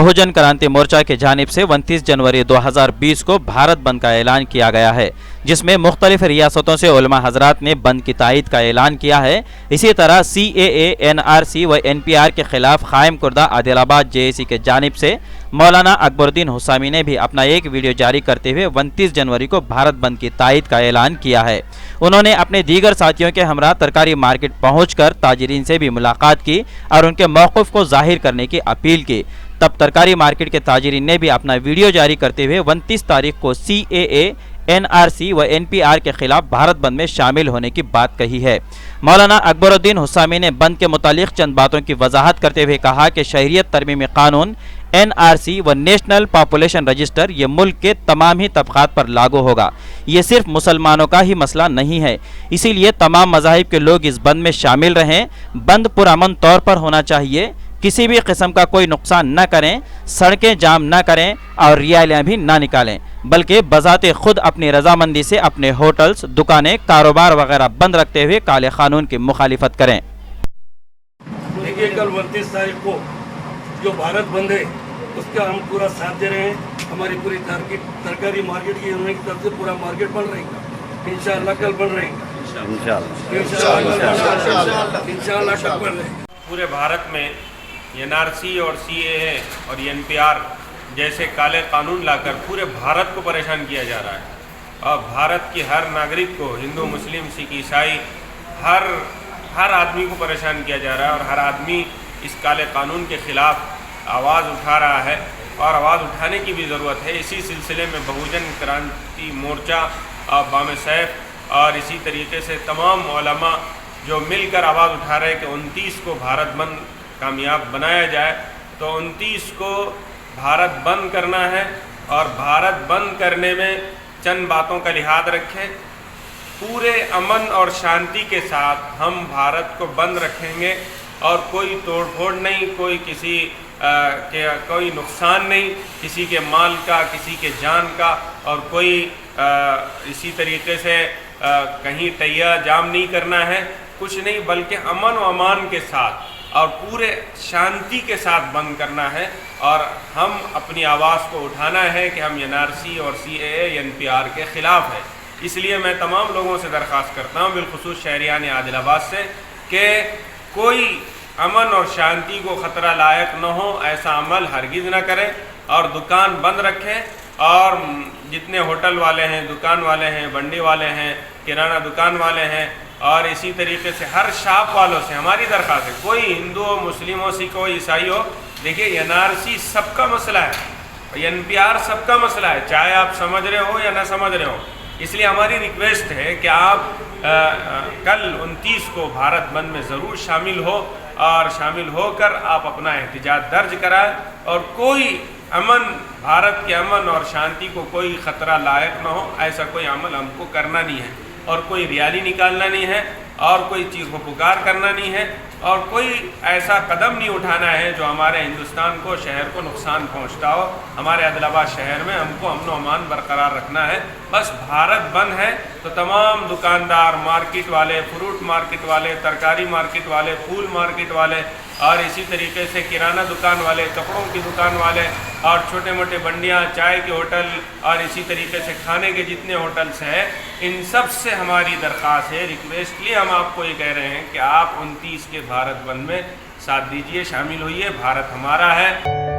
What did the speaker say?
बहुजन क्रांति मोर्चा की जानिब से 29 जनवरी 2020 को भारत बंद का ऐलान किया गया है, जिसमें मुख्तलिफ रियासतों से उलमा हजरात ने बंद की तायीद का ऐलान किया है। इसी तरह CAA, NRC व NPR के खिलाफ कायम कुर्दा आदिलाबाद JAC के जानिब से मौलाना अकबरुद्दीन हुसामी ने भी अपना एक वीडियो जारी करते हुए 29 जनवरी को भारत बंद की तायीद का ऐलान किया है। उन्होंने अपने दीगर साथियों के हमरा तरकारी मार्केट पहुंचकर ताजिरीन से भी मुलाकात की और उनके मौक़िफ़ को जाहिर करने की अपील की। तब तरकारी मार्केट के ताजिरीन ने भी अपना वीडियो जारी करते हुए 29 तारीख को CAA, NRC व NPR के खिलाफ भारत बंद में शामिल होने की बात कही है। मौलाना अकबरुद्दीन हुसामी ने बंद के मुतालिक चंद बातों की वजाहत करते हुए कहा कि शहरियत तरमीमी कानून, NRC व नेशनल पॉपुलेशन रजिस्टर ये मुल्क के तमाम ही तबकात पर लागू होगा। ये सिर्फ मुसलमानों का ही मसला नहीं है, इसीलिए तमाम मज़ाहिब के लोग इस बंद में शामिल रहें। बंद पुरअमन तौर पर होना चाहिए, किसी भी किस्म का कोई नुकसान न करें, सड़कें जाम न करें और रैलियां भी ना निकालें, बल्कि बजाते खुद अपनी रजामंदी से अपने होटल्स, दुकानें, कारोबार वगैरह बंद रखते हुए काले कानून की मुखालिफत करें। देखिए, कल 29 तारीख को जो भारत बंद है उसका हम पूरा साथ दे रहे हैं। हमारी पूरी तरकारी मार्केट की तरफ से पूरा मार्केट बन रहेगा इंशाअल्लाह। कल बन रहेगा इंशाअल्लाह कल बन रहेगा। पूरे भारत में NRC और CAA और NPR जैसे काले कानून लाकर पूरे भारत को परेशान किया जा रहा है और भारत की हर नागरिक को, हिंदू, मुस्लिम, सिख, ईसाई, हर आदमी को परेशान किया जा रहा है और हर आदमी इस काले कानून के ख़िलाफ़ आवाज़ उठा रहा है और आवाज़ उठाने की भी ज़रूरत है। इसी सिलसिले में बहुजन क्रांति मोर्चा और बाम सैफ और इसी तरीके से तमाम उलमा जो मिलकर आवाज़ उठा रहे हैं कि 29 को भारत बंद कामयाब बनाया जाए। तो 29 को भारत बंद करना है और भारत बंद करने में चंद बातों का लिहाज रखें। पूरे अमन और शांति के साथ हम भारत को बंद रखेंगे और कोई तोड़फोड़ नहीं, कोई किसी के कोई नुकसान नहीं, किसी के माल का, किसी के जान का, और कोई इसी तरीके से कहीं तैया जाम नहीं करना है, कुछ नहीं, बल्कि अमन व अमान के साथ और पूरे शांति के साथ बंद करना है। और हम अपनी आवाज़ को उठाना है कि हम NRC और CAA, NPR के ख़िलाफ़ है। इसलिए मैं तमाम लोगों से दरख्वास्त करता हूँ, बिलखुसूस शहरियान आदिलाबाद से, कि कोई अमन और शांति को ख़तरा लायक न हो ऐसा अमल हरगिज़ न करें और दुकान बंद रखें। और जितने होटल वाले हैं, दुकान वाले हैं, बंडी वाले हैं, किराना दुकान वाले हैं और इसी तरीके से हर शॉप वालों से हमारी दरख्वास्त है, कोई हिंदू हो, मुस्लिम हो, सिख हो, ईसाई हो, देखिए NRC सबका मसला है, NPR सबका मसला है, चाहे आप समझ रहे हो या ना समझ रहे हो। इसलिए हमारी रिक्वेस्ट है कि आप कल 29 को भारत बंद में ज़रूर शामिल हो और शामिल होकर आप अपना एहतिजाज दर्ज कराएं और कोई अमन, भारत के अमन और शांति को कोई ख़तरा लायक न हो ऐसा कोई अमल हमको करना नहीं है और कोई रैली निकालना नहीं है और कोई चीखो पुकार करना नहीं है और कोई ऐसा कदम नहीं उठाना है जो हमारे हिंदुस्तान को, शहर को नुकसान पहुंचता हो। हमारे आदिलाबाद शहर में हमको अमन व अमान बरकरार रखना है। बस भारत बंद है तो तमाम दुकानदार, मार्केट वाले, फ्रूट मार्केट वाले, तरकारी मार्केट वाले, फूल मार्केट वाले और इसी तरीके से किराना दुकान वाले, कपड़ों की दुकान वाले और छोटे मोटे बंडियाँ, चाय के होटल और इसी तरीके से खाने के जितने होटल्स हैं, इन सब से हमारी दरख्वास्त है, रिक्वेस्टली हम आपको ये कह रहे हैं कि आप 29 के भारत बंद में साथ दीजिए, शामिल होइए। भारत हमारा है।